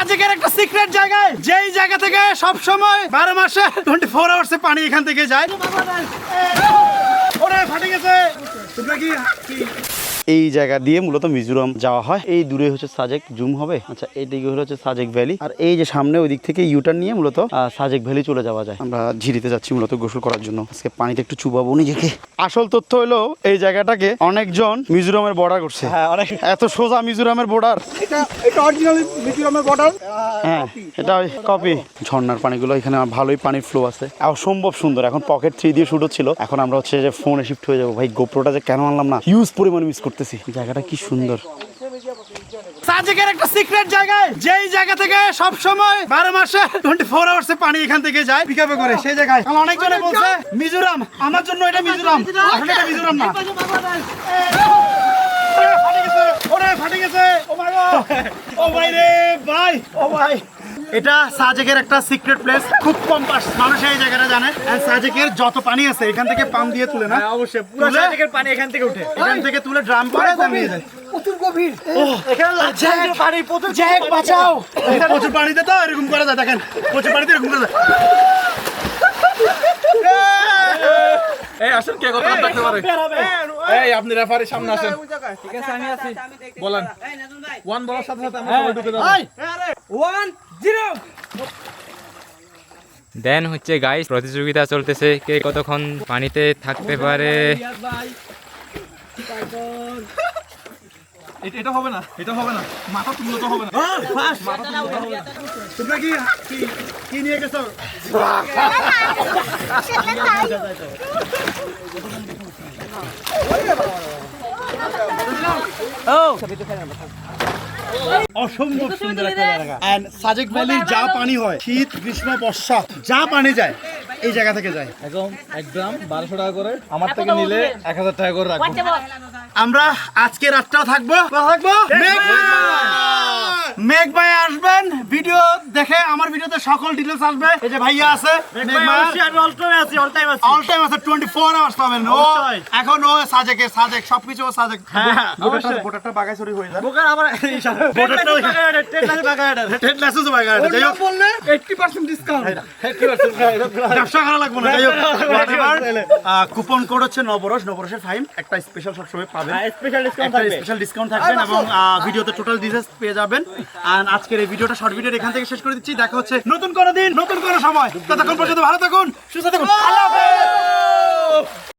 সাজেকের একটা সিক্রেট জায়গায়, যেই জায়গা থেকে সব সময় 12 মাসে 24 আওয়ার্সে পানি এখান থেকে যায়। ওরে ফাটে গেছে। তোমরা কি এই জায়গা দিয়ে মূলত মিজোরাম যাওয়া হয়। এই দূরে হচ্ছে সাজেক, জুম হবে। আচ্ছা, এইদিকে হচ্ছে সাজেক ভ্যালি, আর এই যে সামনে ওই দিক থেকে ইউটার্ন নিয়ে মূলত সাজেক ভ্যালি চলে যাওয়া যায়। আমরা ঝিরিতে যাচ্ছি মূলত গোসল করার জন্য। আজকে পানিতে একটু চুবাবো নিজেকে। আসল তথ্য হলো এই জায়গাটাকে অনেকজন মিজোরামের বর্ডার করছে। হ্যাঁ, অনেক এত সোজা মিজোরামের বর্ডার। এটা অরিজিনাল মিজোরামের বর্ডার। হ্যাঁ, এটা কপি। ঝর্ণার পানিগুলো এখানে ভালোই পানির ফ্লো আছে, অসম্ভব সুন্দর। এখন পকেট 3 দিয়ে শুট হচ্ছিল, এখন আমরা হচ্ছে যে ফোনে শিফট হয়ে যাবো। ভাই গোপ্রোটা যে কেন আনলাম না, হিউজ পরিমাণে মিস করতেছি। জায়গাটা কি সুন্দর। সাজেকের একটা সিক্রেট জায়গায়, যেই জায়গা থেকে সব সময় 12 মাসে 24 আওয়ার্সে পানি এখান থেকে যায় পিকআপে করে। সেই জায়গায় অনেকজনে বলছে মিজোরাম, আমার জন্য এটা মিজোরাম, আসলে এটা মিজোরাম না। ওরে ফাটে গেছে। ও মাই গড, ও ভাই রে ভাই, ও ভাই। এটা সাজেকের একটা সিক্রেট প্লেস, খুব কম মানুষ এই জায়গাটা জানে। এন্ড সাজেকের যত পানি আছে এখান থেকে পাম্প দিয়ে তুলে না, অবশ্যই পুরো সাজেকের পানি এখান থেকে উঠে, এখান থেকে তুলে ড্রাম করে নামিয়ে যায়। প্রচুর গভীর। এখানে লাগছে পানি, প্রচুর জ্যাক বাঁচাও। প্রচুর পানিতে তো এরকম করা যায়, দেখেন প্রচুর পানিতে এরকম করা যায়। এই আসেন, কে কথা থাকতে পারে? এই আপনি রেফারির সামনে আসেন। ঠিক আছে, আমি আছি। বলেন। 1 বলার সাথে সাথে আমরা সবাই ঢুকে যাব। 1 0। দেন হচ্ছে গাইস, প্রতিযোগিতা চলতেছে কে কতক্ষণ পানিতে থাকতে পারে। এটা হবে না, এটা হবে না, মাথা তুললে তো হবে না। তোমরা কি কি নিয়ে গেছো? অসম্ভব সুন্দর একটা জায়গা। এন্ড সাজেক ভ্যালির যা পানি হয়, শীত গ্রীষ্ম বর্ষা যা পানি যায় এই জায়গা থেকে যায়। এক গ্রাম 1200 টাকা করে, আমার থেকে নিলে 1000 টাকা করে রাখবো। আমরা আজকে রাতটাও থাকবো। মেঘ ভাই আসবেন, ভিডিও দেখে আমার ভিডিওতে সকল ডিটেলস আসবে। এই যে ভাইয়া আছে, আমি অল টাইম আছি, অল টাইম আছি। অল টাইম আছে, 24 আওয়ার্স পাবেন। ও এখন ও সাজেকের সাজেক, সবকিছু ও সাজেক। বোটারটা বাগাইছড়ি হয়ে যায়। বোকার আবার বোটারটা টেট লাইসেন্স বাগাইটা। যাই হোক, বললে 80% ডিসকাউন্ট। ব্যবসা করা লাগবে না। যাই হোক, কুপন কোড হচ্ছে নবরসের ফাইম। একটা স্পেশাল সবসময় পাবেন, স্পেশাল ডিসকাউন্ট একটা থাকবে। স্পেশাল ডিসকাউন্ট থাকবেন এবং ভিডিওতে টোটাল ডিটেইলস পেয়ে যাবেন। আর আজকের এই ভিডিওটা, শর্ট ভিডিও এখান থেকে শেষ করে দিচ্ছি। দেখা হচ্ছে নতুন কোনো দিন, নতুন কোনো সময়। ততক্ষণ পর্যন্ত ভালো থাকুন, সুস্থ থাকুন। আল্লাহ হাফেজ।